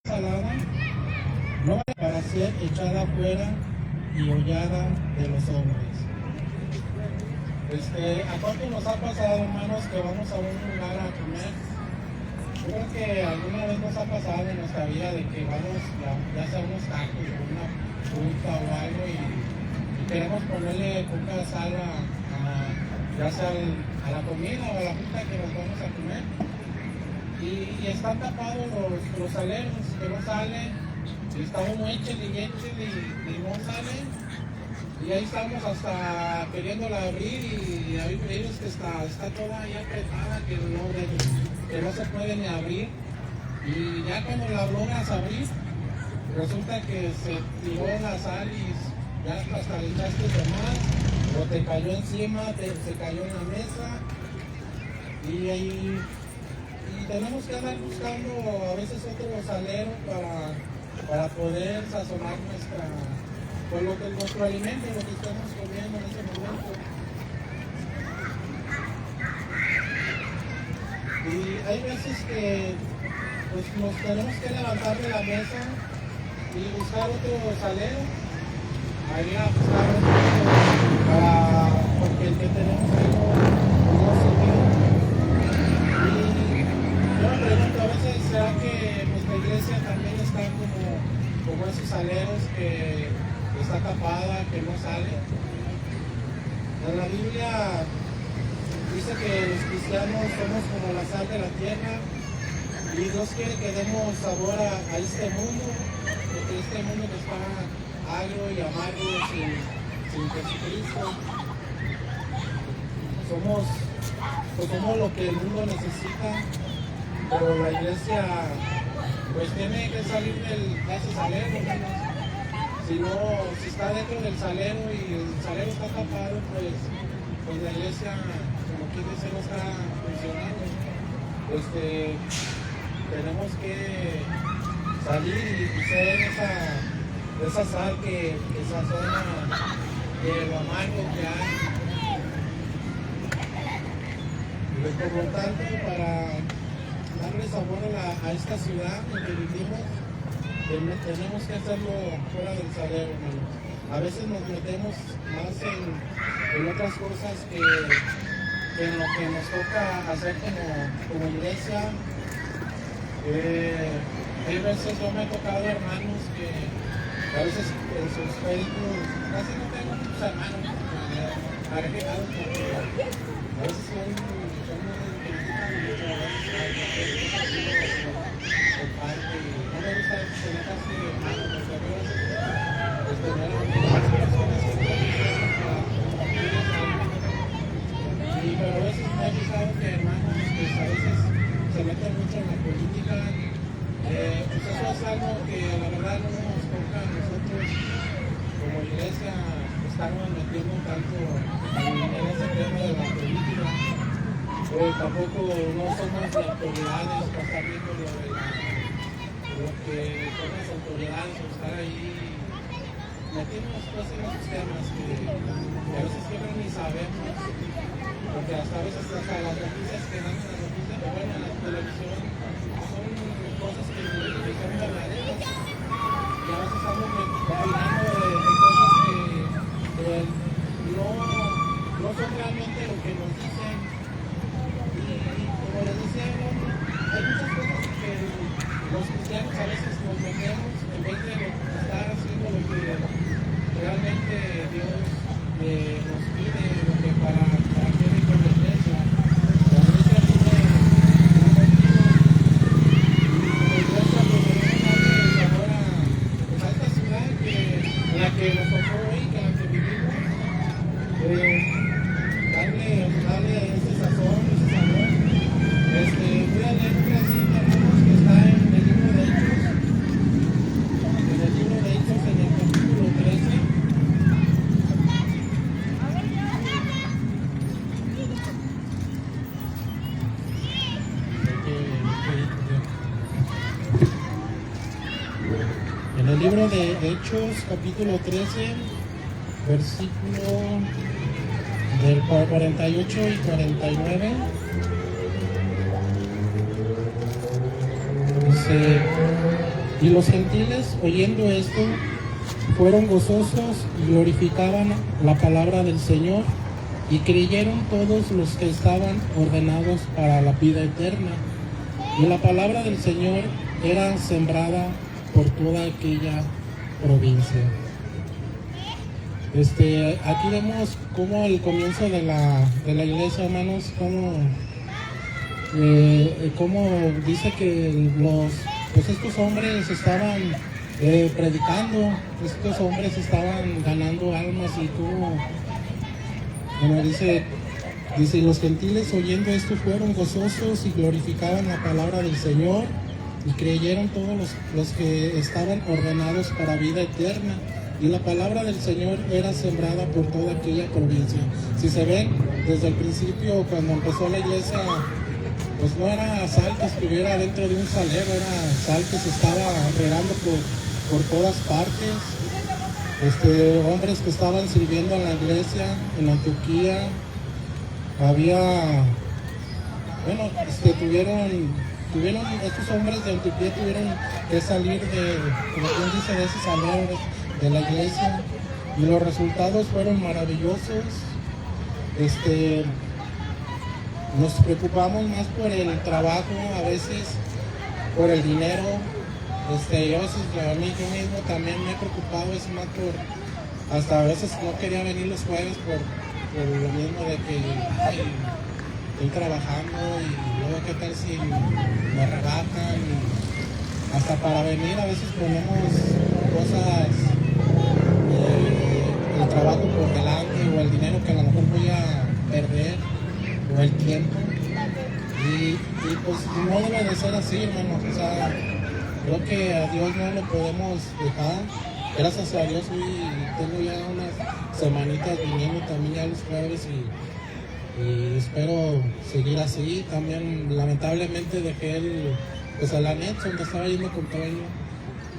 salada, no para ser echada fuera y hollada de los hombres. ¿A cuánto nos ha pasado, hermanos, que vamos a un lugar a comer? Yo creo que alguna vez nos ha pasado en nuestra vida de que vamos ya sea unos tacos o una fruta o algo y queremos ponerle poca sal ya sea a la comida o a la fruta que nos vamos a comer. Y están tapados los saleros que no salen, y estamos échale y no salen, y ahí estamos hasta queriéndola abrir y hay ellos que está toda ahí apretada que no se puede ni abrir, y ya cuando la logras abrir resulta que se tiró la sal y ya hasta le echaste de más o te cayó encima, se cayó en la mesa y tenemos que andar buscando a veces otro salero para poder sazonar nuestro alimento, lo que estamos comiendo en ese momento. Y hay veces que pues, nos tenemos que levantar de la mesa y buscar otro salero, ir a buscar otro porque el que tenemos ahí no sirve. Yo me pregunto a veces, ¿será que nuestra iglesia también está como esos saleros que está tapada, que no sale? En la Biblia dice que los cristianos somos como la sal de la tierra y Dios quiere que demos sabor a este mundo, porque este mundo que está agrio y amargo sin Jesucristo. Somos lo que el mundo necesita. Pero la iglesia pues tiene que salir de ese salero, si está dentro del salero y el salero está tapado, pues la iglesia, como quien dice, no está funcionando. Tenemos que salir y ser esa sal que sazona de lo amargo que hay. Y por lo tanto, para darle sabor a esta ciudad en que vivimos, tenemos que hacerlo fuera del salero, hermanos. A veces nos metemos más en otras cosas que en lo que nos toca hacer como iglesia. Hay veces yo me he tocado hermanos que a veces en sus Facebook, casi no tengo muchos hermanos, agregados porque a veces son pero a veces me he fijado que hermanos que a veces se meten mucho en la política, pues eso es algo que la verdad no nos toca a nosotros como iglesia estarnos metiendo tanto en ese tema de la política. Tampoco no somos de autoridades para estar viendo lo que son las autoridades o estar ahí metiéndonos pues en esos temas que a veces que no ni sabemos, porque hasta a veces hasta las noticias que dan en las noticias, bueno, en la televisión son cosas que son verdaderas y a veces estamos opinando de cosas que no son realmente lo que nos dicen. Como les decía, hay muchas cosas que los cristianos a veces nos metemos en vez de estar haciendo lo que realmente Dios nos pide, lo que para que venga con la iglesia. La iglesia tiene un motivo y la iglesia debe darle sabor a esta ciudad en la que nos tocó hoy, en la que vivimos, darle ese sazón, ese sabor. Voy a leer una cita, hermanos, que está en el libro de Hechos, en el capítulo 13. En el libro de Hechos, capítulo 13, versículo del 48 y 49. Y los gentiles, oyendo esto, fueron gozosos y glorificaban la palabra del Señor, y creyeron todos los que estaban ordenados para la vida eterna. Y la palabra del Señor era sembrada por toda aquella provincia. Aquí vemos cómo el comienzo de la iglesia, hermanos, cómo dice que estos hombres estaban predicando, estos hombres estaban ganando almas, y dice, los gentiles oyendo esto fueron gozosos y glorificaban la palabra del Señor, y creyeron todos los que estaban ordenados para vida eterna. Y la palabra del Señor era sembrada por toda aquella provincia. Si se ven, desde el principio, cuando empezó la iglesia, pues no era sal que estuviera dentro de un salero, era sal que se estaba regando por todas partes. Hombres que estaban sirviendo en la iglesia, en Antioquía, estos hombres de Antioquía tuvieron que salir como quien dice, de ese salero de la iglesia, y los resultados fueron maravillosos. Nos preocupamos más por el trabajo, a veces por el dinero. Yo yo mismo también me he preocupado, es más hasta a veces no quería venir los jueves por lo mismo de que estoy trabajando, y luego qué tal si me rebajan, y hasta para venir a veces ponemos cosas, el trabajo por delante, o el dinero que a lo mejor voy a perder, o el tiempo, y pues no debe de ser así, hermanos. O sea, creo que a Dios no lo podemos dejar. Gracias a Dios hoy tengo ya unas semanitas viniendo también ya los jueves, y espero seguir así. También lamentablemente dejé el anexo donde estaba yendo con Toño,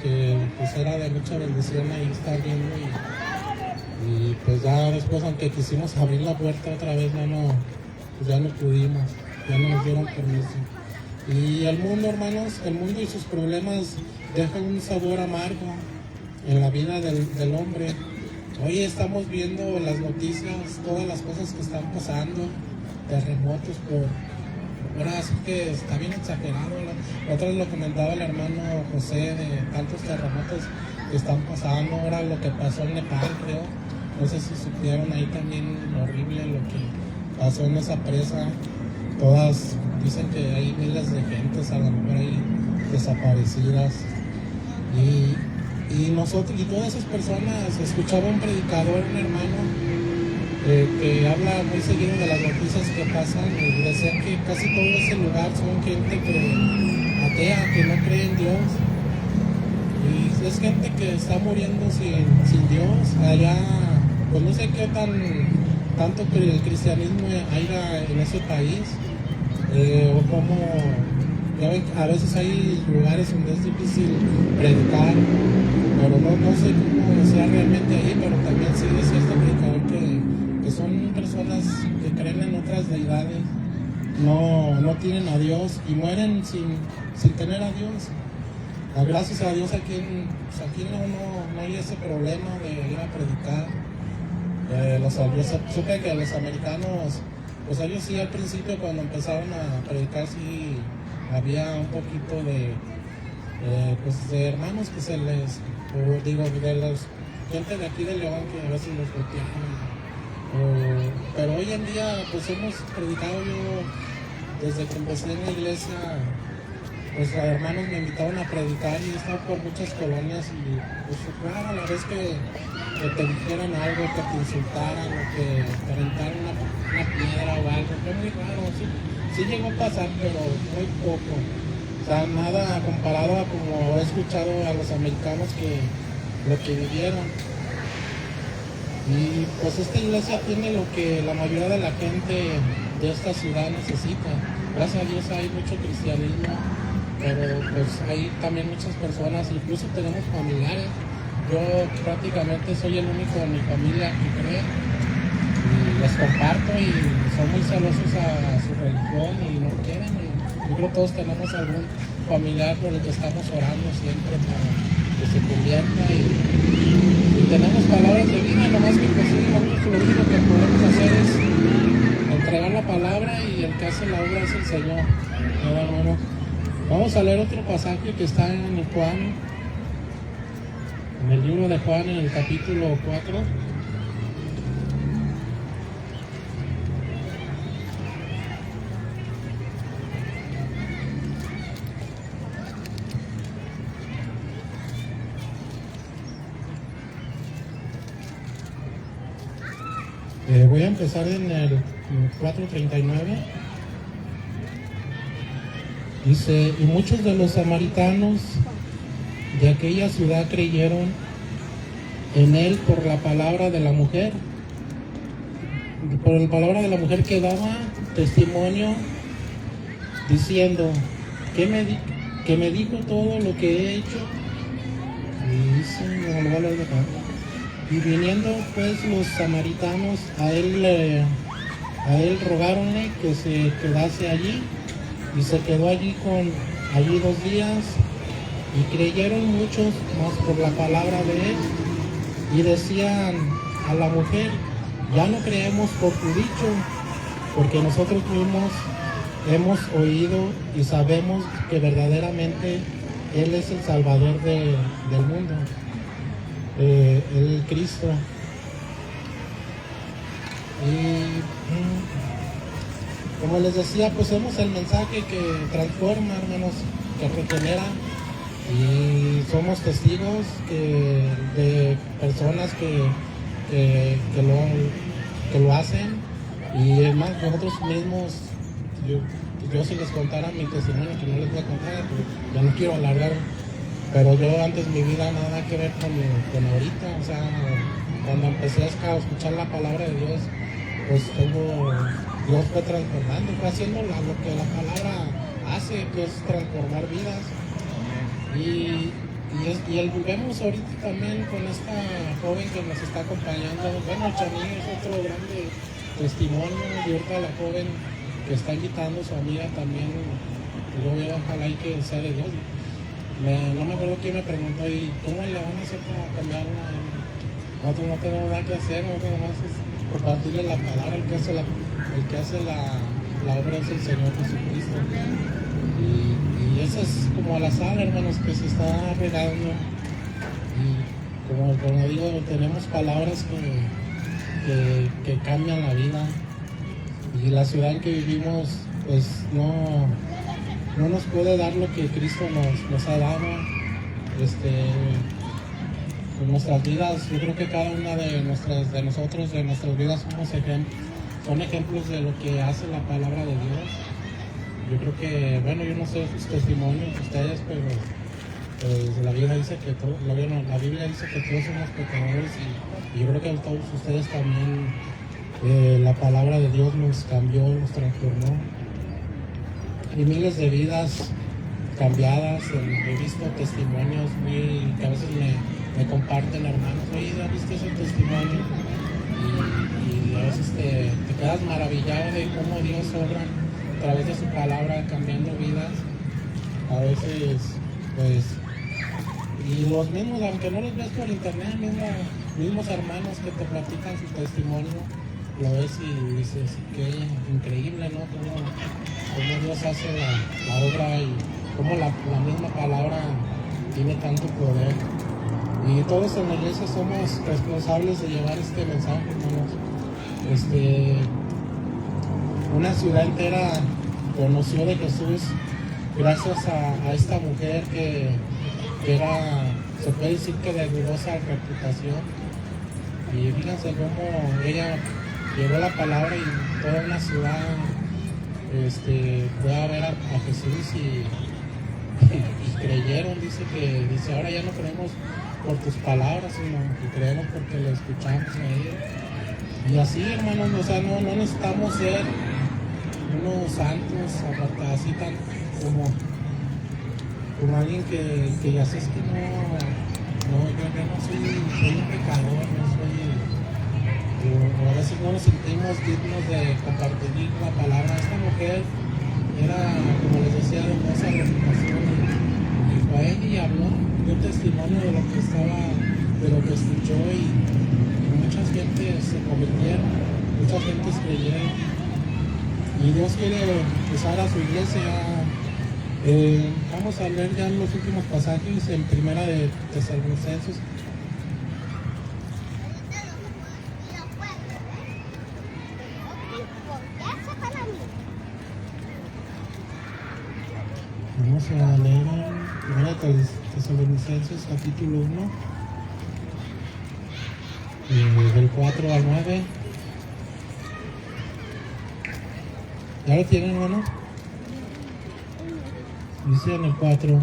que pues era de mucha bendición ahí estar viendo, y pues ya después, aunque quisimos abrir la puerta otra vez, ya no pudimos, ya no nos dieron permiso. Y el mundo, hermanos, el mundo y sus problemas dejan un sabor amargo en la vida del hombre. Hoy estamos viendo en las noticias todas las cosas que están pasando, terremotos ahora sí que está bien exagerado. Otra vez lo comentaba el hermano José, de tantos terremotos que están pasando. Ahora lo que pasó en Nepal, creo, no sé si supieron ahí también horrible lo que pasó en esa presa. Todas dicen que hay miles de gentes a lo mejor ahí desaparecidas, y nosotros y todas esas personas. Escuchaba un predicador, un hermano, que habla muy seguido de las noticias que pasan, y decía que casi todo ese lugar son gente atea, que no cree en Dios, y es gente que está muriendo sin Dios. Allá, pues no sé qué tanto que el cristianismo haya en ese país, o como ya ven, a veces hay lugares donde es difícil predicar, pero no sé cómo sea realmente ahí. Pero también sí decía este predicador que son personas que creen en otras deidades, no tienen a Dios, y mueren sin tener a Dios. Gracias a Dios aquí no hay ese problema de ir a predicar. Yo supe que los americanos, pues ellos sí, al principio cuando empezaron a predicar, sí había un poquito de hermanos que de los gente de aquí de León, que a veces los golpeaban. Pero hoy en día pues hemos predicado. Yo desde que empecé en la iglesia, pues hermanos me invitaron a predicar, y he estado por muchas colonias, y pues raro la vez que te dijeran algo, que te insultaran, o que te aventaran una piedra o algo. Fue muy raro, sí llegó a pasar, pero muy poco. O sea, nada comparado a como he escuchado a los americanos lo que vivieron. Y pues esta iglesia tiene lo que la mayoría de la gente de esta ciudad necesita. Gracias a Dios hay mucho cristianismo, pero pues hay también muchas personas, incluso tenemos familiares. Yo prácticamente soy el único de mi familia que cree, y les comparto, y son muy celosos a su religión y no quieren. Yo creo que todos tenemos algún familiar por el que estamos orando siempre lo único que podemos hacer es entregar la palabra y el que hace la obra es el Señor. ¿Verdad, hermano? Vamos a leer otro pasaje que está en Juan, en el libro de Juan, en el capítulo 4. Voy a empezar en el 4:39. Dice: y muchos de los samaritanos de aquella ciudad creyeron en él por la palabra de la mujer, que daba testimonio diciendo: que me dijo todo lo que he hecho. Y dice, y viniendo pues los samaritanos a él rogáronle que se quedase allí, y se quedó allí 2 días, y creyeron muchos más por la palabra de él, y decían a la mujer: ya no creemos por tu dicho, porque nosotros mismos hemos oído y sabemos que verdaderamente él es el Salvador del mundo, el Cristo. Y como les decía, pues vemos el mensaje que transforma, hermanos, que regenera, y somos testigos de personas que lo hacen. Y es más, nosotros mismos, yo si les contara mi testimonio, que no les voy a contar, pues ya no quiero alargar, pero yo antes mi vida nada que ver con ahorita. O sea, cuando empecé a escuchar la palabra de Dios, pues Dios fue transformando, fue haciendo lo que la palabra hace, que es transformar vidas. Y vemos ahorita también con esta joven que nos está acompañando. Bueno, Chaní es otro grande testimonio, y ahorita la joven que está invitando a su amiga también. Yo veo, ojalá y que sea de Dios. No me acuerdo quién me preguntó: ¿y cómo le van a hacer para cambiarla? Nosotros no tenemos nada que hacer, nosotros nomás es compartirle la palabra. El que hace la obra es el Señor Jesucristo. Y esa es como la sal, hermanos, que se está regando. Y como digo, tenemos palabras que cambian la vida. Y la ciudad en que vivimos, pues no nos puede dar lo que Cristo nos ha dado. En nuestras vidas, yo creo que cada una de nuestras vidas son ejemplos de lo que hace la palabra de Dios. Yo creo que, bueno, yo no sé sus testimonios de ustedes, pero pues, la Biblia dice que todos somos pecadores, y yo creo que a todos ustedes también la palabra de Dios nos cambió, nos transformó. Y miles de vidas cambiadas. He visto testimonios que a veces me comparten hermanos: oye, ¿ya viste ese testimonio? Y a veces te quedas maravillado de cómo Dios obra a través de su palabra, cambiando vidas. A veces, pues, y los mismos, aunque no los ves por internet, mismos hermanos que te platican su testimonio, lo ves y dices: qué increíble, ¿no? Cómo Dios hace la obra, y cómo la misma palabra tiene tanto poder. Y todos en la iglesia somos responsables de llevar este mensaje, hermanos. Una ciudad entera conoció de Jesús gracias a esta mujer que era, se puede decir que de dudosa reputación. Y fíjense cómo ella llevó la palabra, y toda una ciudad fue a ver a Jesús y creyeron. Dice: ahora ya no creemos por tus palabras, sino que creemos porque lo escuchamos a ella. Y así, hermanos, o sea, no necesitamos ser unos santos, así tan como alguien que ya sé que yo no soy un pecador, no soy. A veces no nos sentimos dignos de compartir la palabra. Esta mujer era, como les decía, de dudosa reputación, y fue ella y habló, dio testimonio de lo que estaba pero que escuchó y muchas gentes se convirtieron, muchas gentes creyeron. Y Dios quiere usar a su iglesia. Vamos a leer ya los últimos pasajes en Primera de Tesalonicenses. Vamos a leer en Primera de Tesalonicenses capítulo 1, del 4 al 9. ¿Ya lo tienen, hermano? Dice en el 4: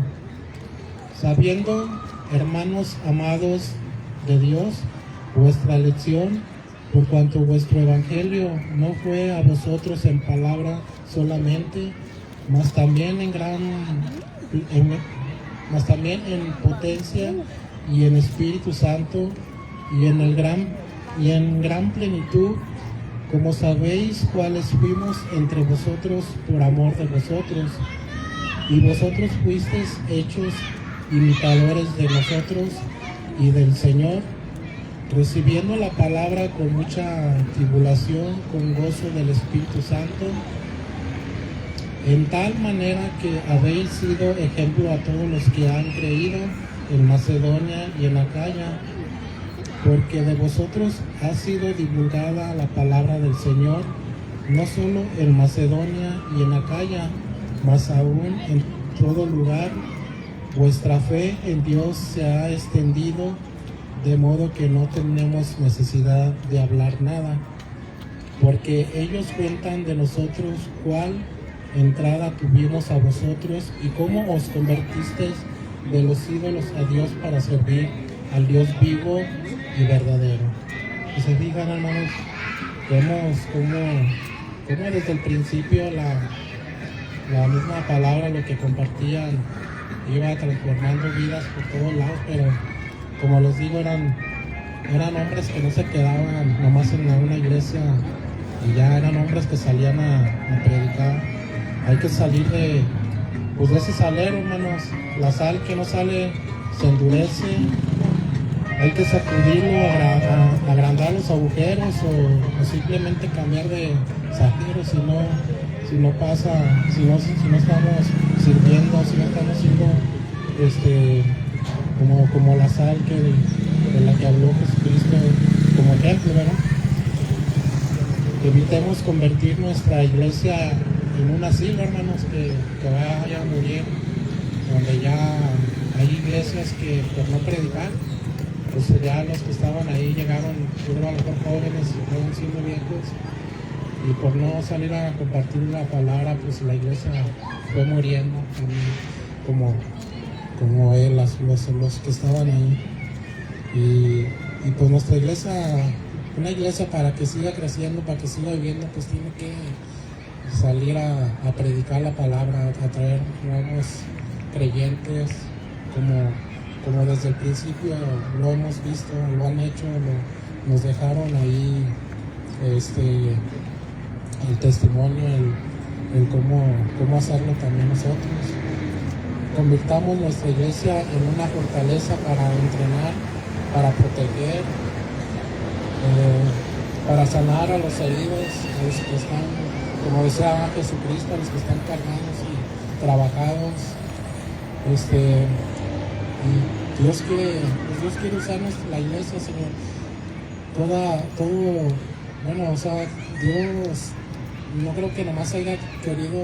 sabiendo, hermanos amados de Dios, vuestra elección, por cuanto vuestro evangelio no fue a vosotros en palabra solamente, mas también en potencia y en Espíritu Santo y en gran plenitud, como sabéis cuáles fuimos entre vosotros por amor de vosotros. Y vosotros fuisteis hechos imitadores de nosotros y del Señor, recibiendo la palabra con mucha tribulación, con gozo del Espíritu Santo, en tal manera que habéis sido ejemplo a todos los que han creído en Macedonia y en Acaya, porque de vosotros ha sido divulgada la palabra del Señor, no solo en Macedonia y en Acaya, mas aún en todo lugar. Vuestra fe en Dios se ha extendido, de modo que no tenemos necesidad de hablar nada, porque ellos cuentan de nosotros cuál entrada tuvimos a vosotros y cómo os convertisteis de los ídolos a Dios para servir al Dios vivo y verdadero. Y se fijan, hermanos, vemos cómo desde el principio la misma palabra, lo que compartían, iba transformando vidas por todos lados, pero como les digo, eran hombres que no se quedaban nomás en una iglesia y ya eran hombres que salían a predicar. Hay que salir de ese salero, hermanos. La sal que no sale se endurece. Hay que sacudirlo, agrandar los agujeros o simplemente cambiar de salero, si no estamos sirviendo, si no estamos siendo como la sal de la que habló Jesucristo como ejemplo, ¿verdad? Evitemos convertir nuestra iglesia en un asilo, hermanos, que vaya a morir, donde ya hay iglesias que por no predicar, pues ya los que estaban ahí llegaron, a lo mejor jóvenes, fueron siendo viejos, y por no salir a compartir la palabra, pues la iglesia fue muriendo como los que estaban ahí. Y pues nuestra iglesia, una iglesia para que siga creciendo, para que siga viviendo, pues tiene que salir a predicar la palabra, a traer nuevos creyentes, como desde el principio lo hemos visto, lo han hecho, nos dejaron ahí el testimonio, el cómo hacerlo también nosotros. Convirtamos nuestra iglesia en una fortaleza para entrenar, para proteger, para sanar a los heridos, a los que están, como decía Jesucristo, a los que están cargados y trabajados. Y Dios quiere usar la iglesia, Señor. Dios no creo que nomás haya querido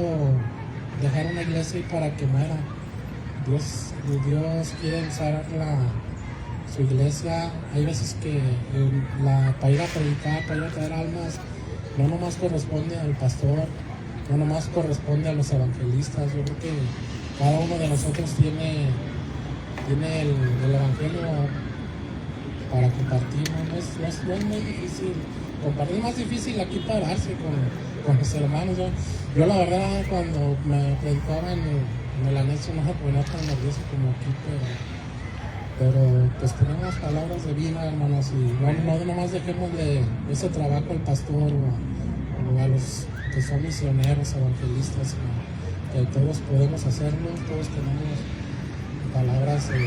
dejar una iglesia y para que muera. Dios quiere usar su iglesia. Hay veces que para ir a predicar, para ir a traer almas, no nomás corresponde al pastor, no nomás corresponde a los evangelistas. Yo creo que cada uno de nosotros tiene el evangelio para compartir. No es muy difícil compartir, es más difícil aquí pararse con los hermanos. Yo la verdad, cuando me predicaban en el anexo, no me ponía tan nervioso como aquí, pero pues tenemos palabras de vida, hermanos, y no nomás dejemos de ese trabajo al pastor o a los que son misioneros, evangelistas, que todos podemos hacerlo, todos tenemos palabras de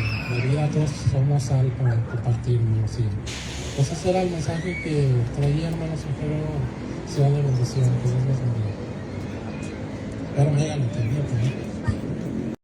vida, todos somos sal para compartir, hermanos. Pues ese era el mensaje que traía, hermanos. Espero sea de bendición. Que Dios los bendiga. Espero me hayan entendido también.